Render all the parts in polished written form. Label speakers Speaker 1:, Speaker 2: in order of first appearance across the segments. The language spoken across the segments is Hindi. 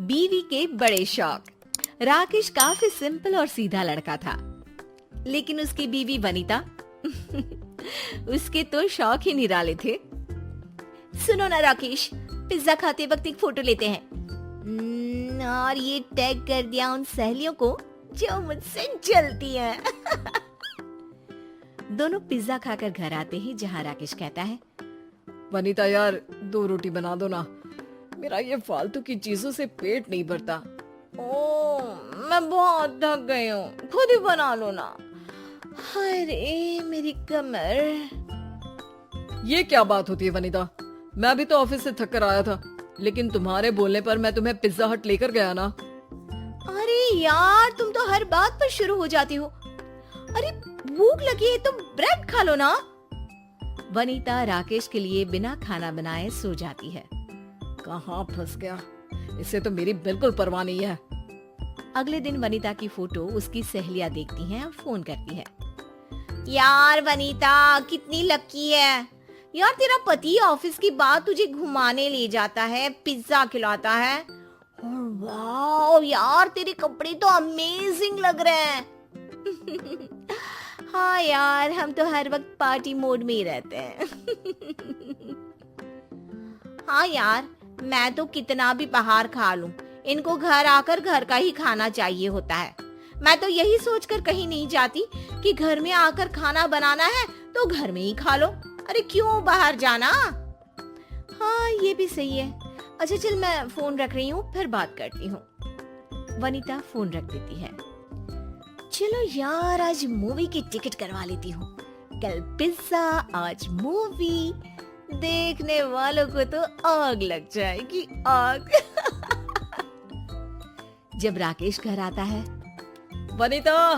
Speaker 1: बीवी के बड़े शौक। राकेश काफी सिंपल और सीधा लड़का था, लेकिन उसकी बीवी वनिता उसके तो शौक ही निराले थे। सुनो ना राकेश, पिज्जा खाते वक्त एक फोटो लेते हैं। और ये टैग कर दिया उन सहेलियों को जो मुझसे जलती हैं। दोनों पिज्जा खाकर घर आते ही जहां राकेश कहता है,
Speaker 2: वनीता यार 2 रोटी बना दो ना, मेरा ये फालतू की चीजों से पेट नहीं भरता।
Speaker 1: ओ मैं बहुत थक गई हूँ, खुद ही बना लो ना। अरे मेरी कमर।
Speaker 2: ये क्या बात होती है वनीता, मैं भी तो ऑफिस से थक कर आया था, लेकिन तुम्हारे बोलने पर मैं तुम्हें पिज्जा हट लेकर गया ना।
Speaker 1: अरे यार तुम तो हर बात पर शुरू हो जाती हो। अरे भूख लगी है तो ब्रेड खा लो ना। वनीता राकेश के लिए बिना खाना बनाए सो जाती है।
Speaker 2: कहाँ फंस गया, इससे तो मेरी बिल्कुल परवाह नहीं है।
Speaker 1: अगले दिन वनीता की फोटो उसकी सहेलियां देखती हैं और फोन करती है। यार वनीता कितनी लकी है यार, तेरा पति ऑफिस की बाद तुझे घुमाने ले जाता है, पिज्जा खिलाता है। और वाह यार तेरे कपड़े तो अमेजिंग लग रहे हैं। हाँ यार हम तो हर वक्त पार्टी मोड में ही रहते हैं। हाँ यार मैं तो कितना भी बाहर खा लूं, इनको घर आकर घर का ही खाना चाहिए होता है। मैं तो यही सोचकर कहीं नहीं जाती कि घर में आकर खाना बनाना है तो घर में ही खा लो। अरे क्यों बाहर जाना। हाँ ये भी सही है। अच्छा चल मैं फोन रख रही हूँ, फिर बात करती हूँ। वनीता फोन रख देती है। चलो यार आज मूवी की टिकट करवा लेती हूँ। कल पिज्जा आज मूवी, देखने वालों को तो आग लग जाएगी आग। जब राकेश घर आता है,
Speaker 2: वनीता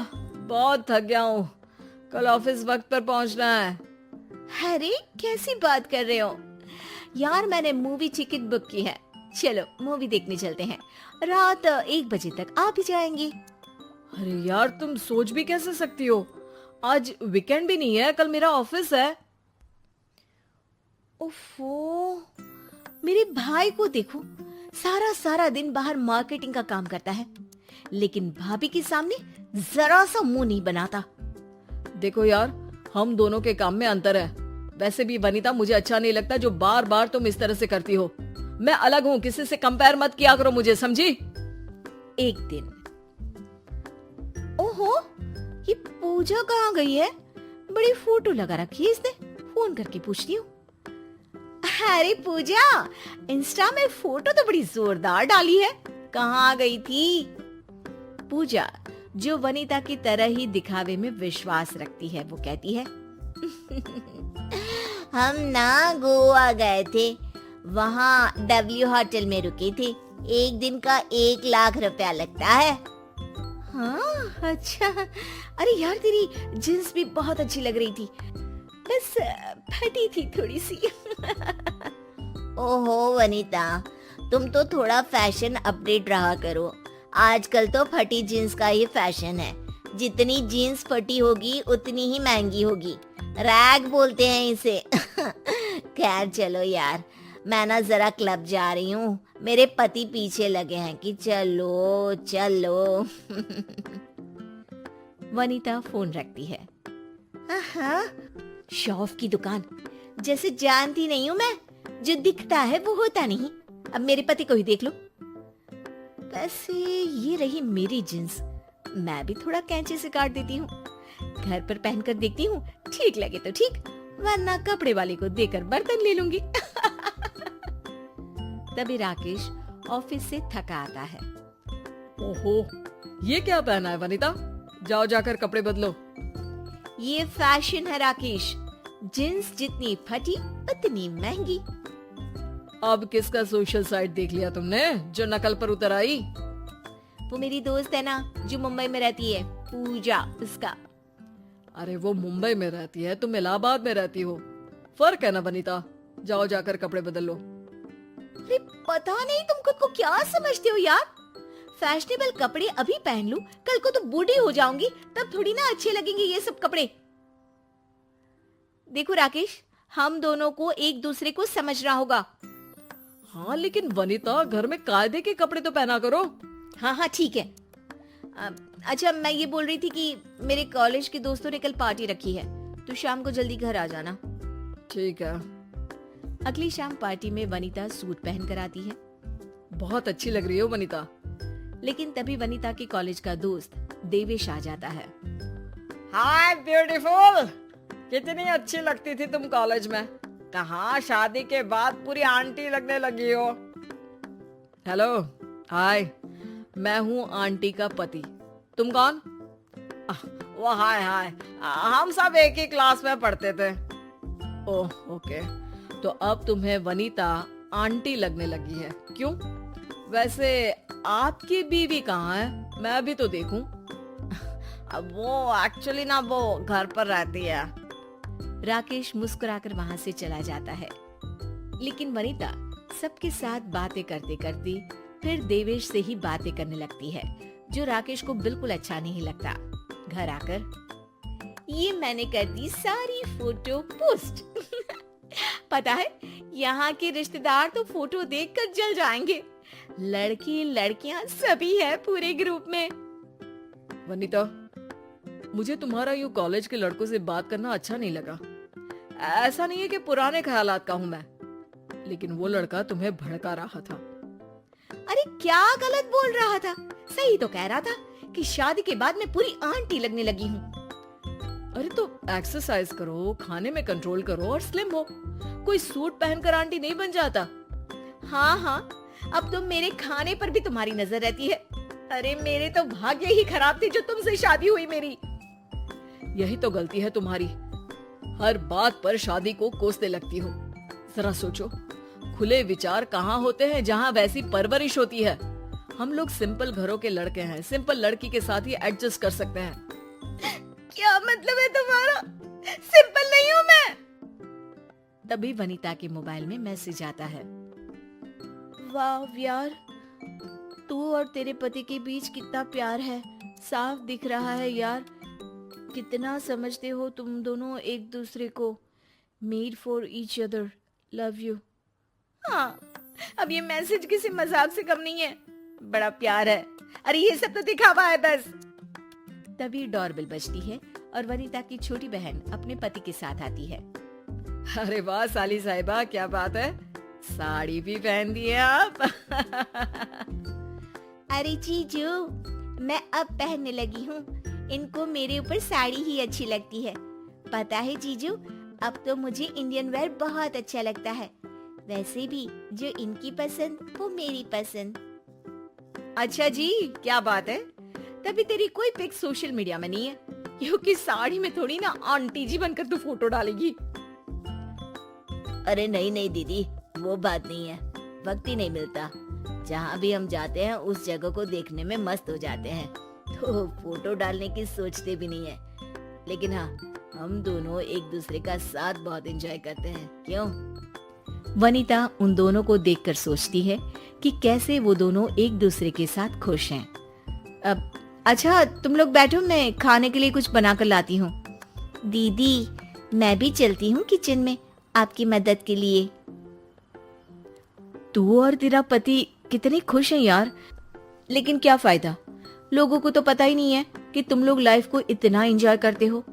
Speaker 2: बहुत थक गया हूँ, कल ऑफिस वक्त पर पहुँचना है।
Speaker 1: अरे कैसी बात कर रहे हो यार, मैंने मूवी टिकट बुक की है। चलो मूवी देखने चलते हैं, रात 1 बजे तक आ भी जाएंगे।
Speaker 2: अरे यार तुम सोच भी कैसे सकती हो, आज वीकेंड भी नहीं है, कल मेरा ऑफिस है।
Speaker 1: ओफो, मेरे भाई को देखो, सारा दिन बाहर मार्केटिंग का काम करता है, लेकिन भाभी के सामने जरा सा मुंह नहीं बनाता।
Speaker 2: देखो यार हम दोनों के काम में अंतर है। वैसे भी वनीता मुझे अच्छा नहीं लगता जो बार बार तुम इस तरह से करती हो। मैं अलग हूँ, किसी से कंपेयर मत किया करो मुझे, समझी।
Speaker 1: एक दिन, ओहो ये पूजा कहाँ गई है, बड़ी फोटो लगा रखी है इसने। फोन करके पूछती हूँ। अरे पूजा, इंस्टा में फोटो तो बड़ी जोरदार डाली है, कहाँ गई थी। पूजा जो वनीता की तरह ही दिखावे में विश्वास रखती है, वो कहती है हम ना गोवा गए थे, वहाँ W होटल में रुके थे, एक दिन का 1 लाख रुपया लगता है। हाँ अच्छा, अरे यार तेरी जींस भी बहुत अच्छी लग रही थी, बस फटी थी थोड़ी सी। ओहो वनीता, तुम तो थोड़ा फैशन अपडेट रहा करो, आजकल तो फटी जीन्स का ही फैशन है। जितनी जीन्स फटी होगी उतनी ही महंगी होगी, रैग बोलते हैं इसे। खैर चलो यार, मैं ना जरा क्लब जा रही हूँ, मेरे पति पीछे लगे हैं कि चलो चलो। वनीता फोन रखती है। हाँ शॉफ की दुकान, जैसे जानती नहीं हूँ मैं, जो दिखता है वो होता नहीं। अब मेरे पति को ही देख लो। वैसे ये रही मेरी जींस, मैं भी थोड़ा कैंची से काट देती हूँ, घर पर पहनकर देखती हूँ, ठीक लगे तो ठीक, वरना कपड़े वाले को देकर बर्तन ले लूंगी। तभी राकेश ऑफिस से थका आता है।
Speaker 2: ओहो ये क्या पहना है वनीता, जाओ जाकर कपड़े बदलो।
Speaker 1: ये फैशन है राकेश, जींस जितनी फटी उतनी महंगी।
Speaker 2: अब किसका सोशल साइट देख लिया तुमने जो नकल पर उतर आई।
Speaker 1: वो मेरी दोस्त है ना जो मुंबई में रहती है, पूजा, उसका।
Speaker 2: अरे वो मुंबई में रहती है, तुम इलाहाबाद में रहती हो, फर्क है ना वनीता, जाओ जाकर कपड़े बदल लो।
Speaker 1: अरे पता नहीं तुम खुद को क्या समझते हो यार, फैशनेबल कपड़े अभी पहन लूं, कल को तो बूढ़ी हो जाऊंगी, तब थोड़ी ना अच्छे लगेंगे ये सब कपड़े। देखो राकेश, हम दोनों को एक दूसरे को समझना होगा।
Speaker 2: हाँ लेकिन वनिता, घर में कायदे के कपड़े तो पहना करो।
Speaker 1: हाँ हाँ ठीक है। अच्छा, मैं ये बोल रही थी कि मेरे कॉलेज के दोस्तों ने कल पार्टी रखी है, तो शाम को जल्दी घर आ जाना।
Speaker 2: ठीक है।
Speaker 1: अगली शाम पार्टी में वनिता सूट पहन कर आती है,
Speaker 2: बहुत अच्छी लग रही हो वनिता।
Speaker 1: लेकिन तभी वनिता के कॉलेज का दोस्त देवेश आ जाता है।
Speaker 2: हाय ब्यूटीफुल, कितनी अच्छी लगती थी तुम कॉलेज में। कहाँ शादी के बाद पूरी आंटी लगने लगी हो। हेलो, हाय, मैं हूँ आंटी का पति। तुम कौन? वो हाय हाय, हम सब एक ही क्लास में पढ़ते थे। ओह ओके, तो अब तुम्हें वनिता आंटी लगने लगी है, क्यों? वैसे आपकी बीवी कहाँ है, मैं भी तो देखूं। अब वो एक्चुअली ना वो घर पर रहती है।
Speaker 1: राकेश मुस्कुराकर वहां से चला जाता है, लेकिन वनिता सबके साथ बातें करते करते फिर देवेश से ही बातें करने लगती है, जो राकेश को बिल्कुल अच्छा नहीं लगता। घर आकर ये मैंने कर दी सारी फोटो पोस्ट। पता है, यहाँ के रिश्तेदार तो फोटो देखकर जल जाएंगे। लड़के लड़कियां सभी है पूरे ग्रुप में।
Speaker 2: वनिता, मुझे तुम्हारा यूं कॉलेज के लड़कों से बात करना अच्छा नहीं लगा। ऐसा नहीं है कि पुराने ख्यालात का हूं मैं, लेकिन वो लड़का तुम्हें भड़का रहा था।
Speaker 1: अरे क्या गलत बोल रहा था? सही तो कह रहा था कि शादी के बाद मैं पूरी आंटी लगने लगी हूँ।
Speaker 2: अरे तो एक्सरसाइज करो, खाने में कंट्रोल करो और स्लिम हो। कोई सूट पहनकर आंटी नहीं बन जाता।
Speaker 1: हाँ हाँ, अब तो मेरे खाने पर भी तुम्हारी नजर रहती है। अरे मेरे तो भाग्य ही खराब थे जो तुमसे शादी हुई मेरी।
Speaker 2: यही तो गलती है तुम्हारी, हर बात पर शादी को कोसने लगती हो। जरा सोचो, खुले विचार कहाँ होते हैं जहाँ वैसी परवरिश होती है। हम लोग सिंपल घरों के लड़के हैं, सिंपल लड़की के साथ ही एडजस्ट कर सकते हैं।
Speaker 1: क्या मतलब है तुम्हारा? सिंपल नहीं हूँ मैं। तभी वनिता के मोबाइल में मैसेज आता है। वाह यार, तू और तेरे पति के बीच कितना प्यार है, साफ दिख रहा है यार। कितना समझते हो तुम दोनों एक दूसरे को। Made for each other, love you. हाँ, अब ये मैसेज किसी मजाक से कम नहीं है, बड़ा प्यार है। अरे ये सब तो दिखावा है बस। तभी डोरबेल बजती है और वनिता की छोटी बहन अपने पति के साथ आती है।
Speaker 2: अरे वाह साली साहिबा, क्या बात है, साड़ी भी पहन दी है आप।
Speaker 1: अरे जीजू, मैं अब पहनने लगी हूँ। इनको मेरे ऊपर साड़ी ही अच्छी लगती है। पता है जीजू, अब तो मुझे इंडियन वेयर बहुत अच्छा लगता है। वैसे भी जो इनकी पसंद वो मेरी पसंद।
Speaker 2: अच्छा जी, क्या बात है?
Speaker 1: तभी तेरी कोई पिक सोशल मीडिया में नहीं है, क्योंकि साड़ी में थोड़ी ना आंटी जी बनकर तू फोटो डालेगी।
Speaker 3: अरे नहीं नहीं दीदी, वो बात नहीं है, वक्त ही नहीं मिलता। जहाँ भी हम जाते हैं उस जगह को देखने में मस्त हो जाते हैं, तो फोटो डालने की सोचते भी नहीं है। लेकिन हाँ, हम दोनों एक दूसरे का साथ बहुत एंजॉय करते हैं, क्यों?
Speaker 1: वनिता उन दोनों को देखकर सोचती है कि कैसे वो दोनों एक दूसरे के साथ खुश हैं। अब अच्छा, तुम लोग बैठो, मैं खाने के लिए कुछ बनाकर लाती हूँ।
Speaker 3: दीदी, मैं भी चलती हूँ किचन में आपकी मदद के लिए।
Speaker 1: तू और तेरा पति कितने खुश हैं यार, लेकिन क्या फायदा, लोगों को तो पता ही नहीं है कि तुम लोग लाइफ को इतना एंजॉय करते हो।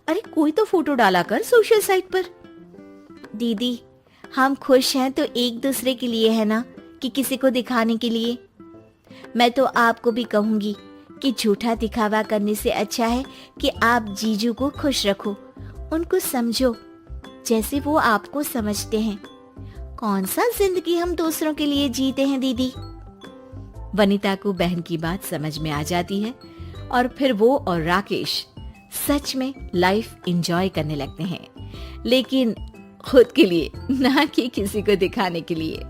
Speaker 1: अरे कोई तो फोटो डाला कर सोशल साइट पर।
Speaker 3: दीदी, हम खुश हैं तो एक दूसरे के लिए है ना, कि किसी को दिखाने के लिए। मैं तो आपको भी कहूंगी कि झूठा दिखावा करने से अच्छा है कि आप जीजू को खुश रखो, उनको समझो जैसे वो आपको समझते हैं। कौन सा जिंदगी हम दूसरों के लिए जीते हैं दीदी।
Speaker 1: वनिता को बहन की बात समझ में आ जाती है और फिर वो और राकेश सच में लाइफ एंजॉय करने लगते हैं, लेकिन खुद के लिए, ना कि किसी को दिखाने के लिए।